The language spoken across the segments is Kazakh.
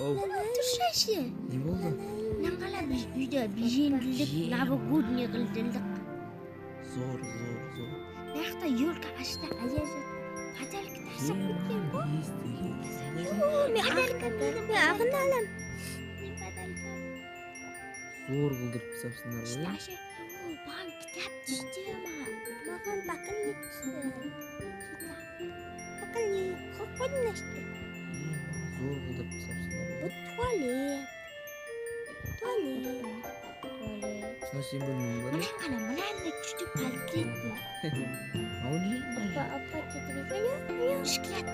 Оу. Turşaşı. Ne oldu? Nangala biz uyda bijendildik, новогодний kıldırdık. Zor. Naqta yo'lga ashta ayazat. Qadalga tasib ketgan bu. Men qadalga dedim, men ag'nalam. Men qadalga. Zor kıldırıp sapsınlar böyle. Ashta bank gap düşdimi? Maqam bakın düşdü. Bakın qo'rqinishdi. Zor kıldırıp sapsınlar Bu böyle. tualet. Şuna sen bilmiyorum böyle. Ulan qana bularni tushib paltlaydi. Ama niye? Apa ketib ekan-ya? Shiklat.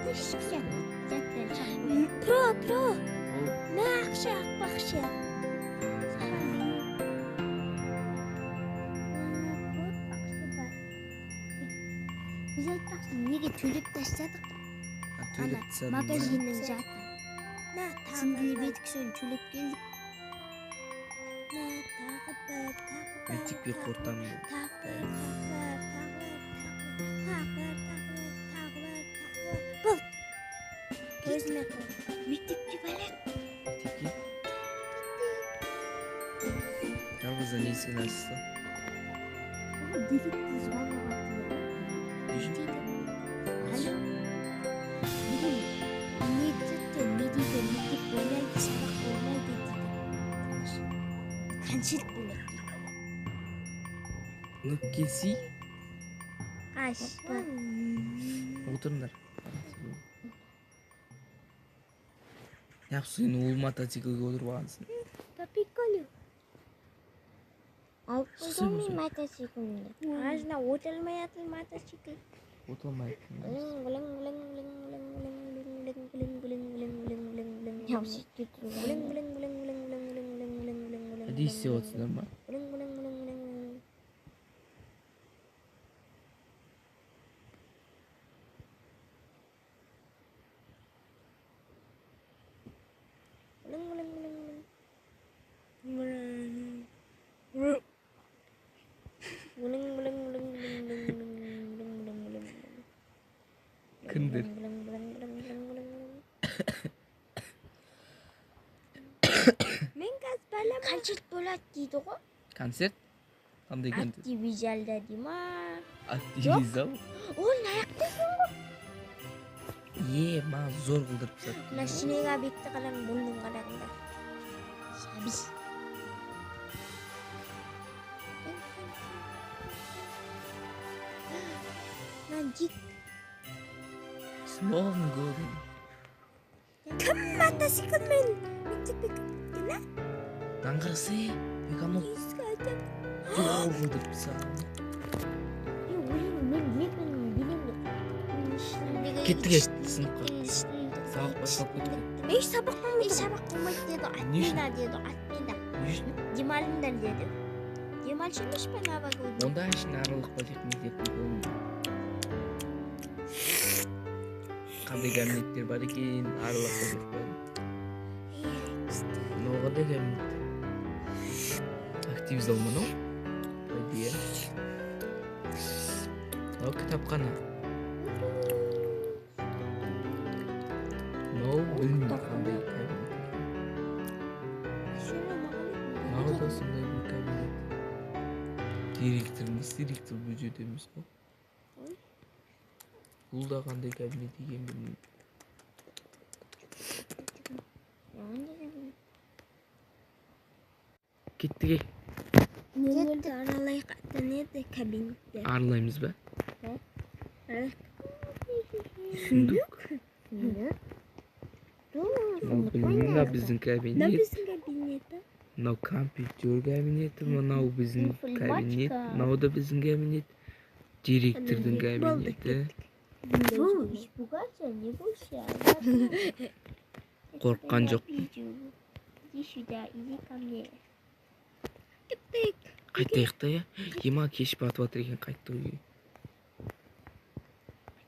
Pro. Yaxshi, baxshi. Biz aytmoqchi, nega to'lib tashladik? Ana, magazinning zati. Sindiy betkisini to'lib keldik. Mitik bir kortam. Bul. Gözüme koy. Mitikli balet. Mitik. Yalnız da neyse nasılsa. Delik düzgün yapıyor. Düştü. Alo. Bugün mitik böyleydi sabah olmaydı dedi. Kançit böyle. Nıkkesi. Kaş. Oturunlar. Yapsın oğul motosikliga o'tirib olsin. Papikolo. Alkızım motosiklimde. Ağzına oturmayatın motosikl. O'tirmaydi. Hadi istiyorsun ama. Kındır. Men kasbalam qanchalik bo'ladi deydi-ku. Konsert? Qanday konsert? Aktivizal dedimi? Aktivizal? O naqdaysan? Ye, men zo'r qildirib satdim. Mashinaga bitta qalam bo'ldim qarangda. Sabis. Magic. Словно голый. Kim motosikl men? Bitta Dangırsı. Bekamol. Zo'r qildirib satdim. Ketdik sınıfqa. Sabaq boshlab ketdik. Men sabaq qilmaydi dedi. Atmina dedi. Atmina. Nishni? Jemalimdan dedi. Jemal shunishpa navaga o'tdi. Onda ishni araliqqa texnik bo'lmaydi. Qanday gamnetlar bor ekan, araliqqa ketadi. No'g'ada gamnet. Aktivizal mana. Podiya. O kitobxona. No, bilmiyorum qanday kabinet. Mağda sonunda bir kabinet. Direktor bu cüdemiz bu. Bulda qanday kabinet ekan bilmiyorum. Ketdik. Nerede aralayıp hatta nerede kabinette? Arlaymiz be. Evet. Düşündük. No, bilmiyorum da bizim Ne kabinet. bizim kabinette? No kompütör kabineti, no bizim kabinet, no da bizim kabinet. Direktörün kabineti. Bu kaç ne bu şey? Korkkan yok. Şurada iyi kamye. Gittik. Qaytayıqda ya. Yema keşip atıp atır ekan qaytdı uyga.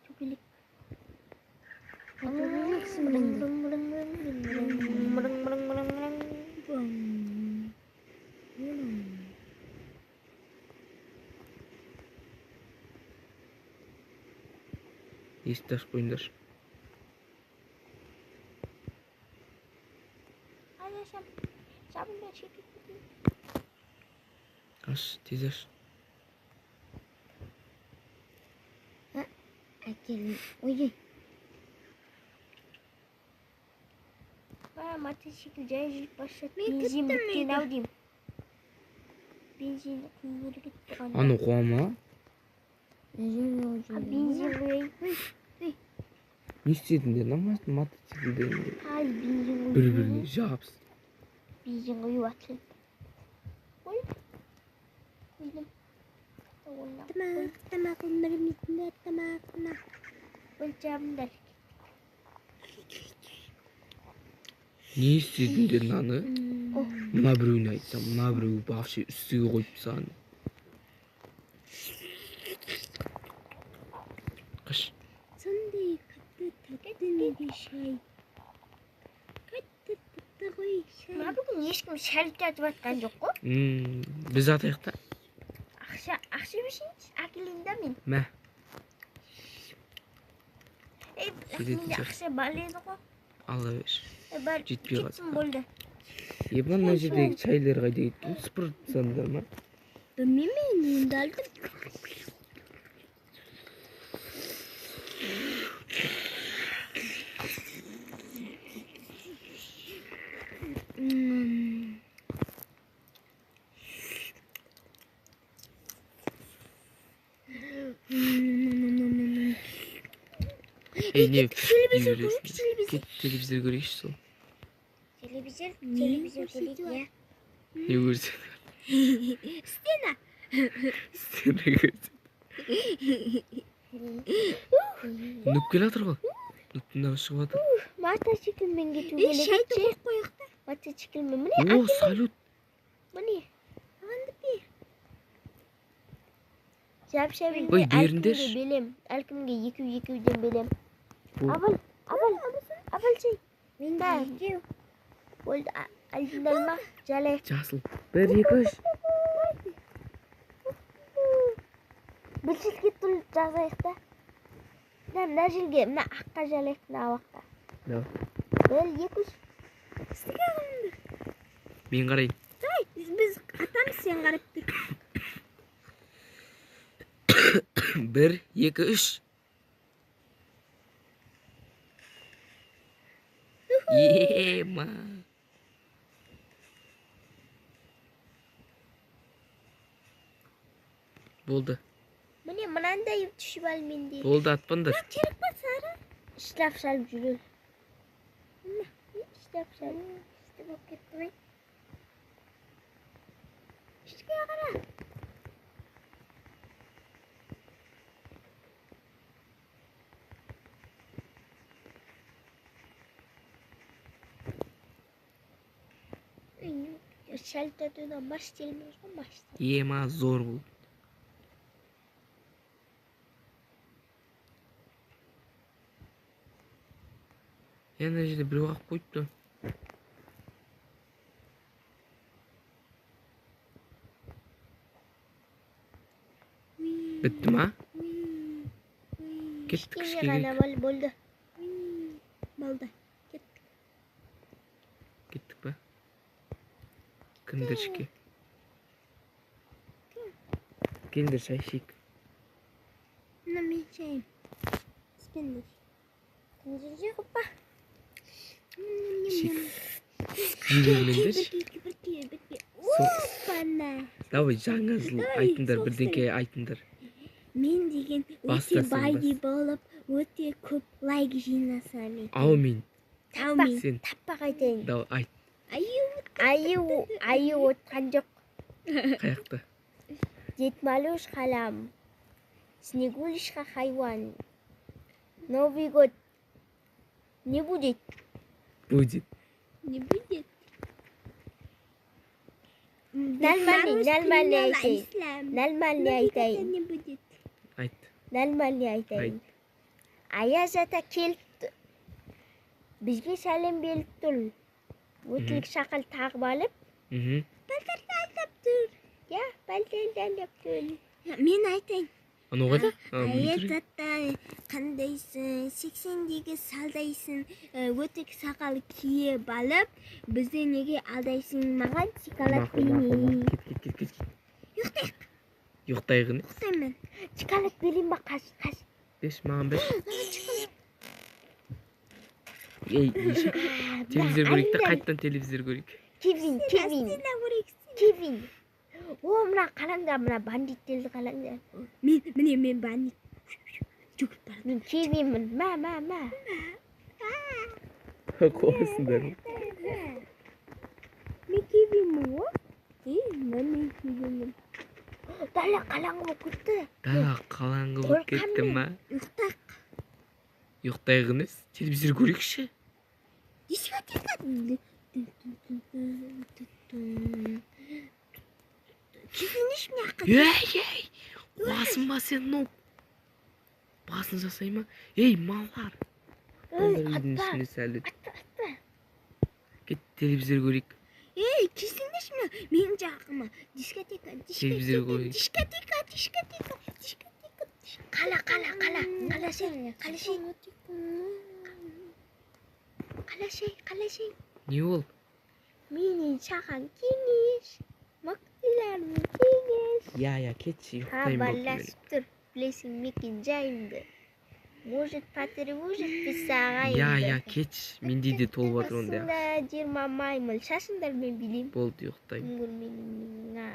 Çok ilik. Esitaş qo'yinglar. Şamda çekip. Aç, tez aç. Gelin. Oy. Ben ateşi güzel başlattım. Benzin bitti ne diyeyim. Benzin kuyruğu gitti. Аны қуама. Benzin kuyruğu. Не істедің намазды мотоциклден Hayır benzin kuyruğu. бір-біріне жабыс. Benzin kuyruğu atın. Koy. Koydum. Tamam onların tamam. Ölçemler. Не істедің деді аны. Мына біреуіне айтсам, мына біреуі вообще үстіге қойып саған. Қыш. Сондай katı bir şey. Katı koy şey. Ama bugün hiç kim şerit açıp atkan yok mu? Біз атайық та. Akşam bir şey akılında mı? Мә. Şimdi akşam balıydı o. Алла бер. Ben Жетпей қалса. gittim болды. Мына жердегі чайлар қайда кеткен? Сыпырып тастадыңдар ма? Bilmiyorum енді aldım. Ey ne? Televizyon göreyінші сол. Televizyon dedik ya. Не көрсең? Stena. Стена көрсең. Нүк келе жатыр ғой. Нүктің дауысы шығып жатыр. Мотоциклмен кетуге шайды қойып та. Мотоциклмен міне. О, салют. Міне. Ағанды бе. Жап-жабын. Ой, беріңдерші. Әлкімге екеуден белем. Абыл сей. Мен де. Болды алдындалма. Жалай. Жасыл. 1-2-3. Білсіз кеттіл жазайық та. Мына жерге, мына аққа жалайық мына уақытта. 1-2-3. Істіге қылынды. Мен қарайын. Біз атамыз сен қарап тұр. 1-2-3. Ема. Болды. Міне мынандай түсіп алмен дейді. Болды, атпаңдар. Керек па сары? Іштап салып жүрел. Іштап салып. Ішті болып кетті ғой. Іштіге қара. Шәлтәден маш телміз ғой, маш. Ема зор бұл. Ана жерде біреу қақ қойыпты. Бітті ма? Кеттік ішке келдік. Болды. Болды. Кеттік па? Кімдер ішке? Келдер шай ішейік. Мына мен шайым. Іспендер. Кімдер жеп па? Ішейік. Жеге келіңдерші. Опана. Давай жаңа жыл айтыңдар, бірдеңке айтыңдар. Мен деген өте бай болып, өте көп лайк жинасам. Аумин. Сен таппақ айтайын. Давай айт. Айы отқан жоқ. Қаяқта? Дед Малыш халам. Снегурочка хайван. Новый год. Не будет. Будет. Не будет. Нормальный айтайын. Айт. Нормальный айтайын. Аяз ата келіпті. Бізге сәлем беріп тұр. Өтілік шақал тағып алып. Бәлтелді алдап тұр. Я, бәлтелді алдап тұр. Мен айтайын. Анау қайда? Аязатта қандайсың, 80-дегі салдайсың, өтік сақал киіп алып, бізді неге алдайсың, маған шоколад берейін. Кет. Ұйықтайық. Ұйықтайық не? Ұйықтаймын. Шоколад берейін ба, қаш. Беш, маған беш. Ей, телевизор көрейік та, қайттан телевизор көрейік. Кевин. О, мына қараңдар, мына бандиттерді қараңдар. Мен бандит. Жүгіріп барамын. Мен Кевинмін. Ма. Қуасыңдар. Мен Кевинмін ғой. Мен Кевинмін. Дала қалаңғы болып кетті. Дала қалаңғы болып кетті ма? Ұйықтайық. Ұйықтайық емес, телевизор көрейікші. Дискотека. Кевин ешме ақы. Ей, қуасың ба сен, ну? Басын жасай ма? Ей, малар. Атта. Кет, телевизор көрейік. Ей, кесін ешме? Менің жағыма. Дискотека. Телевизор көрейік. Дискотека. Қалашай. Не ол? Менің шаған кеңеш. Мақтыларым кеңеш. Я, кетші, ұйықтайын болып Хабарласып тұр. Білесің мекен жайымды. Может, пәтірі, может, біз сағайымды. Я, кетші. Менде де толып отыр онда. 20 маймыл шашындар мен білейм. Болды, ұйықтайын. Мен